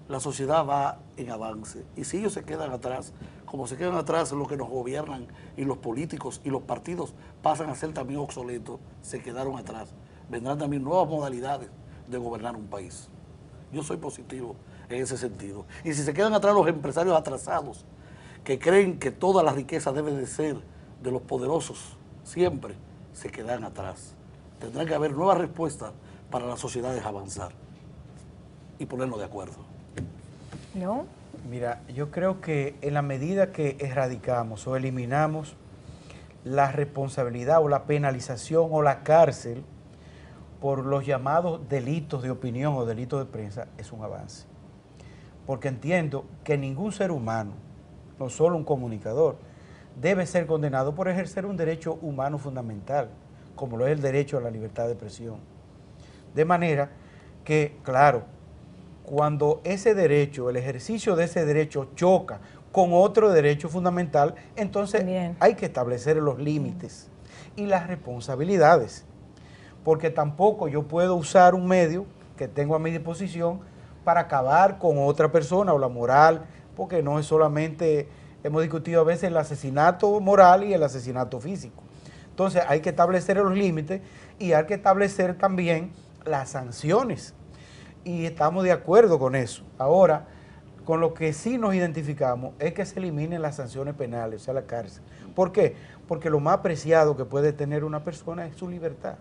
La sociedad va en avance, y si ellos se quedan atrás, como se quedan atrás los que nos gobiernan, y los políticos y los partidos pasan a ser también obsoletos, se quedaron atrás. Vendrán también nuevas modalidades de gobernar un país. Yo soy positivo en ese sentido. Y si se quedan atrás los empresarios atrasados, que creen que toda la riqueza debe de ser de los poderosos, siempre se quedan atrás. Tendrán que haber nuevas respuestas para las sociedades avanzar y ponernos de acuerdo. ¿No? Mira, yo creo que en la medida que erradicamos o eliminamos la responsabilidad o la penalización o la cárcel por los llamados delitos de opinión o delitos de prensa, es un avance. Porque entiendo que ningún ser humano, no solo un comunicador, debe ser condenado por ejercer un derecho humano fundamental, como lo es el derecho a la libertad de expresión. De manera que, claro, cuando ese derecho, el ejercicio de ese derecho choca con otro derecho fundamental, entonces hay que establecer los límites y las responsabilidades. Porque tampoco yo puedo usar un medio que tengo a mi disposición para acabar con otra persona o la moral, porque no es solamente, hemos discutido a veces el asesinato moral y el asesinato físico. Entonces hay que establecer los límites y hay que establecer también las sanciones. Y estamos de acuerdo con eso. Ahora, Con lo que sí nos identificamos es que se eliminen las sanciones penales, o sea, la cárcel. ¿Por qué? Porque lo más preciado que puede tener una persona es su libertad.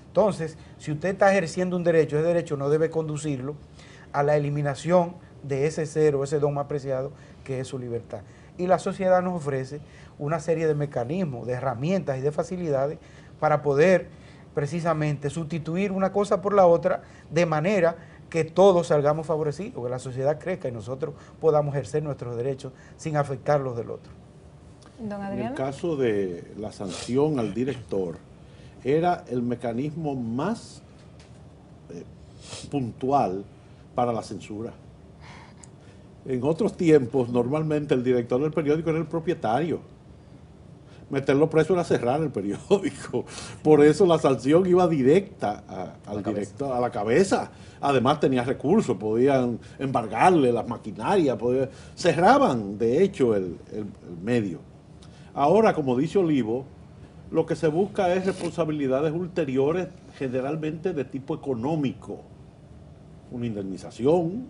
Entonces, si usted está ejerciendo un derecho, ese derecho no debe conducirlo a la eliminación de ese ser o ese don más preciado que es su libertad. Y la sociedad nos ofrece una serie de mecanismos, de herramientas y de facilidades para poder precisamente sustituir una cosa por la otra de manera que todos salgamos favorecidos, que la sociedad crezca y nosotros podamos ejercer nuestros derechos sin afectar los del otro. Don En Adriano. el caso de la sanción al director, era el mecanismo más puntual para la censura. En otros tiempos, normalmente el director del periódico era el propietario. Meterlo preso era cerrar el periódico. Por eso la sanción iba directa al director, a la cabeza. Además tenía recursos, podían embargarle las maquinarias, cerraban de hecho el medio. Ahora, como dice Olivo, lo que se busca es responsabilidades ulteriores, generalmente de tipo económico. Una indemnización,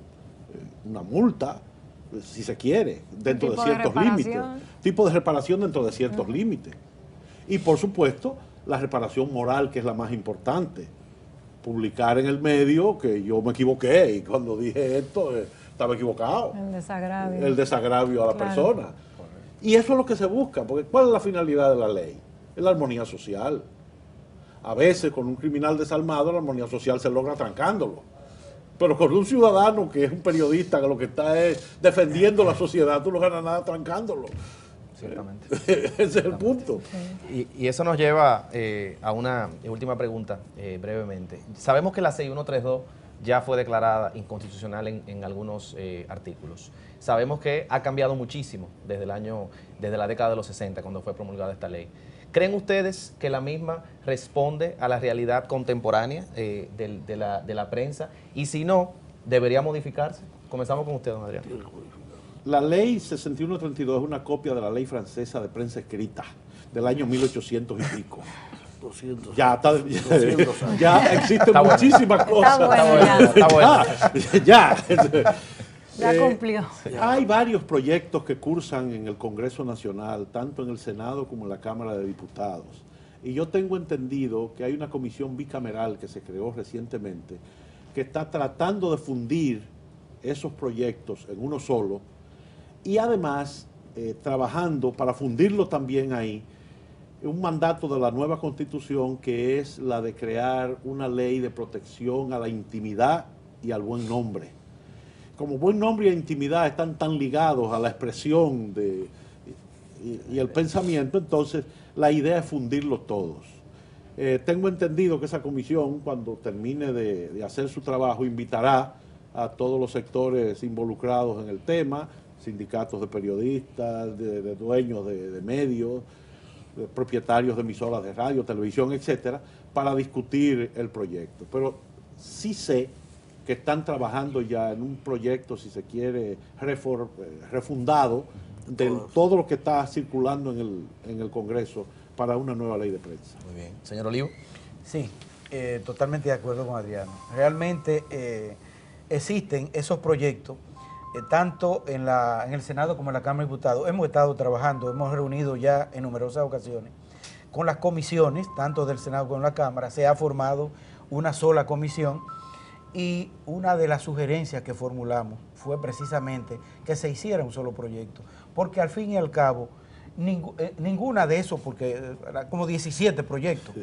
una multa, si se quiere, dentro de ciertos límites. Tipo de reparación dentro de ciertos límites. Y por supuesto, la reparación moral, que es la más importante. Publicar en el medio que yo me equivoqué y cuando dije esto estaba equivocado. El desagravio. El desagravio a la persona. Y eso es lo que se busca, porque ¿cuál es la finalidad de la ley? Es la armonía social. A veces con un criminal desalmado la armonía social se logra trancándolo. Pero con un ciudadano que es un periodista que lo que está es defendiendo la sociedad, tú no ganas nada trancándolo. Ciertamente. Ese es el punto. Y eso nos lleva a una última pregunta, brevemente. Sabemos que la 6132 ya fue declarada inconstitucional en algunos artículos. Sabemos que ha cambiado muchísimo desde la década de los 60, cuando fue promulgada esta ley. ¿Creen ustedes que la misma responde a la realidad contemporánea de la prensa? Y si no, ¿debería modificarse? Comenzamos con usted, don Adriano. La ley 6132 es una copia de la ley francesa de prensa escrita del año 1800 y pico. 200. Ya, 200 años. ya existen muchísimas cosas. Está bueno, Ya. Ya cumplió. Hay varios proyectos que cursan en el Congreso Nacional, tanto en el Senado como en la Cámara de Diputados. Y yo tengo entendido que hay una comisión bicameral que se creó recientemente que está tratando de fundir esos proyectos en uno solo y además trabajando para fundirlo también ahí un mandato de la nueva Constitución que es la de crear una ley de protección a la intimidad y al buen nombre. Como buen nombre e intimidad están tan ligados a la expresión y el pensamiento, entonces la idea es fundirlos todos. Tengo entendido que esa comisión, cuando termine de hacer su trabajo, invitará a todos los sectores involucrados en el tema, sindicatos de periodistas, de dueños de medios, de propietarios de emisoras de radio, televisión, etcétera, para discutir el proyecto. Pero sí sé que están trabajando ya en un proyecto, si se quiere, refundado de todo lo que está circulando en el Congreso para una nueva ley de prensa. Muy bien. Señor Olivo. Sí, totalmente de acuerdo con Adriano. Realmente existen esos proyectos, tanto en el Senado como en la Cámara de Diputados. Hemos estado trabajando, hemos reunido ya en numerosas ocasiones con las comisiones, tanto del Senado como de la Cámara. Se ha formado una sola comisión. Y una de las sugerencias que formulamos fue precisamente que se hiciera un solo proyecto, porque al fin y al cabo, ninguna de esos, porque eran como 17 proyectos,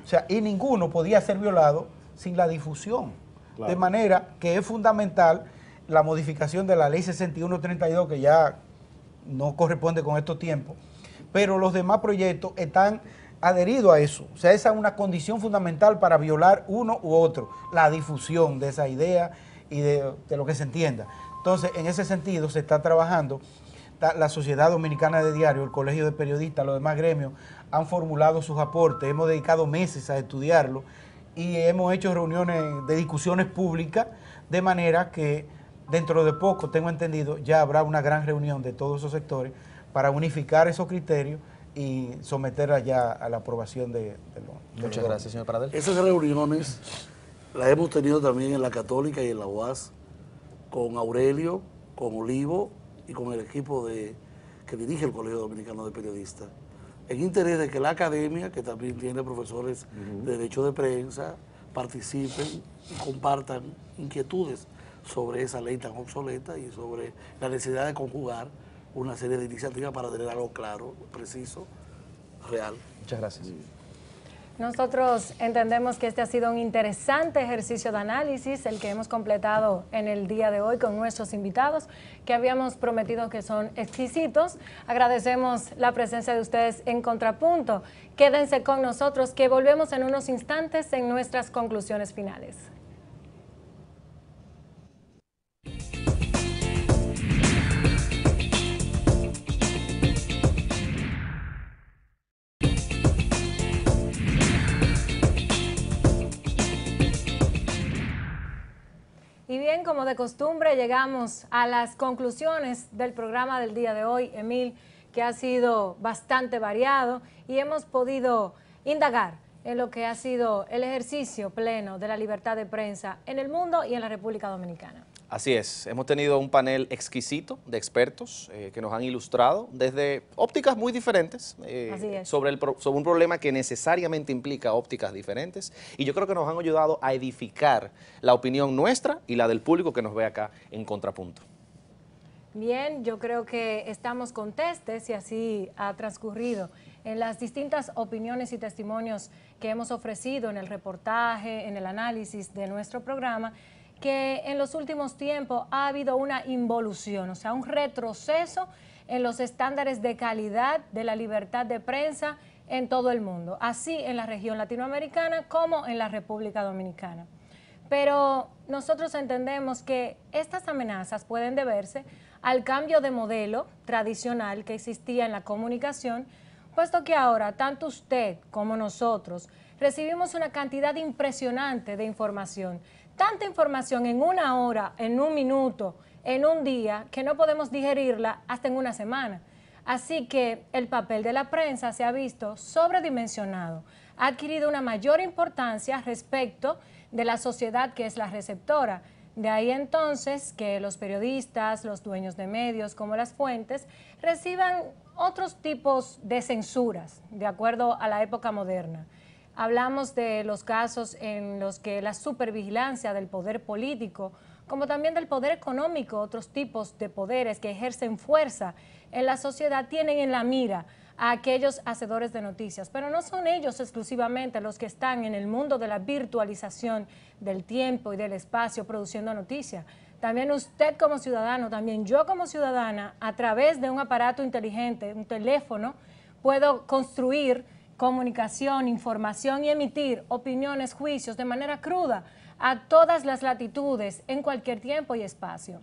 o sea, y ninguno podía ser violado sin la difusión. Claro. De manera que es fundamental la modificación de la ley 6132, que ya no corresponde con estos tiempos, pero los demás proyectos están adherido a eso. O sea, esa es una condición fundamental para violar uno u otro, la difusión de esa idea y de lo que se entienda. Entonces, en ese sentido se está trabajando. La Sociedad Dominicana de Diario, el Colegio de Periodistas, los demás gremios han formulado sus aportes, hemos dedicado meses a estudiarlo y hemos hecho reuniones de discusiones públicas, de manera que dentro de poco, tengo entendido, ya habrá una gran reunión de todos esos sectores para unificar esos criterios y someterla ya a la aprobación de Muchas gracias, señor Paradel. Esas reuniones las hemos tenido también en la Católica y en la UAS con Aurelio, con Olivo y con el equipo que dirige el Colegio Dominicano de Periodistas, en interés de que la academia, que también tiene profesores de Derecho de Prensa, participen y compartan inquietudes sobre esa ley tan obsoleta y sobre la necesidad de conjugar una serie de iniciativas para tener algo claro, preciso, real. Muchas gracias. Nosotros entendemos que este ha sido un interesante ejercicio de análisis, el que hemos completado en el día de hoy con nuestros invitados, que habíamos prometido que son exquisitos. Agradecemos la presencia de ustedes en Contrapunto. Quédense con nosotros, que volvemos en unos instantes en nuestras conclusiones finales. Y bien, como de costumbre, llegamos a las conclusiones del programa del día de hoy, Emil, que ha sido bastante variado y hemos podido indagar en lo que ha sido el ejercicio pleno de la libertad de prensa en el mundo y en la República Dominicana. Así es, hemos tenido un panel exquisito de expertos que nos han ilustrado desde ópticas muy diferentes sobre un problema que necesariamente implica ópticas diferentes, y yo creo que nos han ayudado a edificar la opinión nuestra y la del público que nos ve acá en Contrapunto. Bien, yo creo que estamos contestes y así ha transcurrido en las distintas opiniones y testimonios que hemos ofrecido en el reportaje, en el análisis de nuestro programa, que en los últimos tiempos ha habido una involución, o sea, un retroceso en los estándares de calidad de la libertad de prensa en todo el mundo, así en la región latinoamericana como en la República Dominicana. Pero nosotros entendemos que estas amenazas pueden deberse al cambio de modelo tradicional que existía en la comunicación, puesto que ahora tanto usted como nosotros recibimos una cantidad impresionante de información, tanta información en una hora, en un minuto, en un día, que no podemos digerirla hasta en una semana. Así que el papel de la prensa se ha visto sobredimensionado, ha adquirido una mayor importancia respecto de la sociedad que es la receptora. De ahí entonces que los periodistas, los dueños de medios como las fuentes, reciban otros tipos de censuras de acuerdo a la época moderna. Hablamos de los casos en los que la supervigilancia del poder político, como también del poder económico, otros tipos de poderes que ejercen fuerza en la sociedad, tienen en la mira a aquellos hacedores de noticias, pero no son ellos exclusivamente los que están en el mundo de la virtualización del tiempo y del espacio produciendo noticias. También usted como ciudadano, también yo como ciudadana, a través de un aparato inteligente, un teléfono, puedo construir comunicación, información y emitir opiniones, juicios de manera cruda a todas las latitudes, en cualquier tiempo y espacio.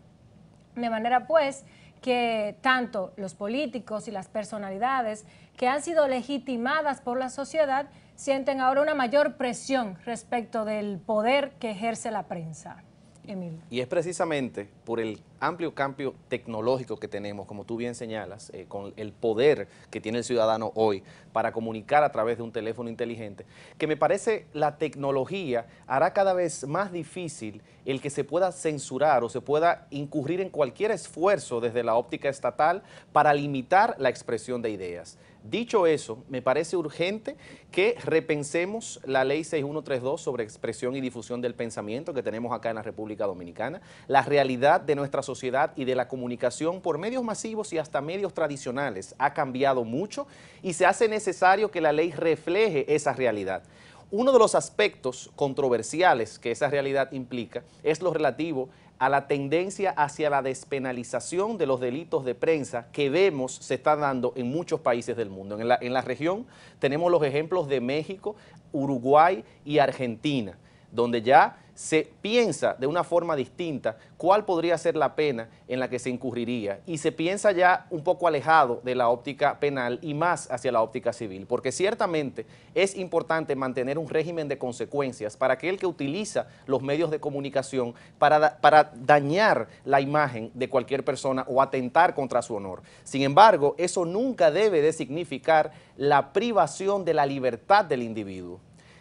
De manera pues que tanto los políticos y las personalidades que han sido legitimadas por la sociedad sienten ahora una mayor presión respecto del poder que ejerce la prensa. Emilio. Y es precisamente por el amplio cambio tecnológico que tenemos, como tú bien señalas, con el poder que tiene el ciudadano hoy para comunicar a través de un teléfono inteligente, que me parece la tecnología hará cada vez más difícil el que se pueda censurar o se pueda incurrir en cualquier esfuerzo desde la óptica estatal para limitar la expresión de ideas. Dicho eso, me parece urgente que repensemos la ley 6132 sobre expresión y difusión del pensamiento que tenemos acá en la República Dominicana, la realidad de nuestra sociedad y de la comunicación por medios masivos y hasta medios tradicionales ha cambiado mucho y se hace necesario que la ley refleje esa realidad. Uno de los aspectos controversiales que esa realidad implica es lo relativo a la tendencia hacia la despenalización de los delitos de prensa que vemos se está dando en muchos países del mundo. En la región tenemos los ejemplos de México, Uruguay y Argentina, donde ya se piensa de una forma distinta cuál podría ser la pena en la que se incurriría y se piensa ya un poco alejado de la óptica penal y más hacia la óptica civil, porque ciertamente es importante mantener un régimen de consecuencias para aquel que utiliza los medios de comunicación para dañar la imagen de cualquier persona o atentar contra su honor. Sin embargo, eso nunca debe de significar la privación de la libertad del individuo.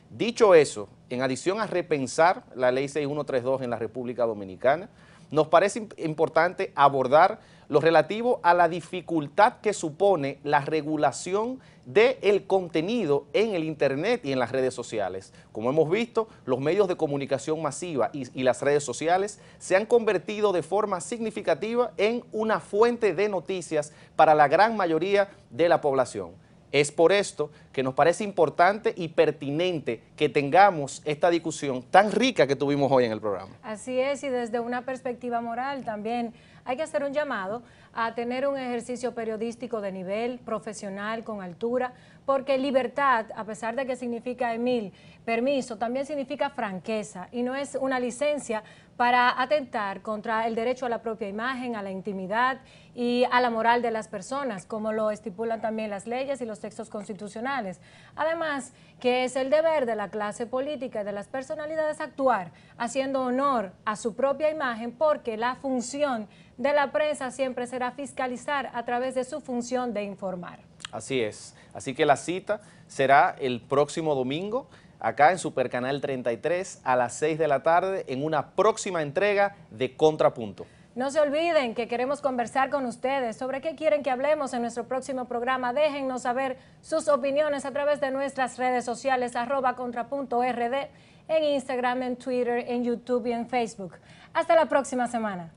Dicho eso, en adición a repensar la ley 6132 en la República Dominicana, nos parece importante abordar lo relativo a la dificultad que supone la regulación del contenido en el Internet y en las redes sociales. Como hemos visto, los medios de comunicación masiva y las redes sociales se han convertido de forma significativa en una fuente de noticias para la gran mayoría de la población. Es por esto que nos parece importante y pertinente que tengamos esta discusión tan rica que tuvimos hoy en el programa. Así es, y desde una perspectiva moral también hay que hacer un llamado a tener un ejercicio periodístico de nivel, profesional, con altura, porque libertad, a pesar de que significa, Emil, permiso, también significa franqueza, y no es una licencia para atentar contra el derecho a la propia imagen, a la intimidad y a la moral de las personas, como lo estipulan también las leyes y los textos constitucionales. Además, que es el deber de la clase política y de las personalidades actuar haciendo honor a su propia imagen, porque la función de la prensa siempre será fiscalizar a través de su función de informar. Así es. Así que la cita será el próximo domingo, acá en Supercanal 33 a las 6 de la tarde, en una próxima entrega de Contrapunto. No se olviden que queremos conversar con ustedes sobre qué quieren que hablemos en nuestro próximo programa. Déjennos saber sus opiniones a través de nuestras redes sociales, @contrapunto RD, en Instagram, en Twitter, en YouTube y en Facebook. Hasta la próxima semana.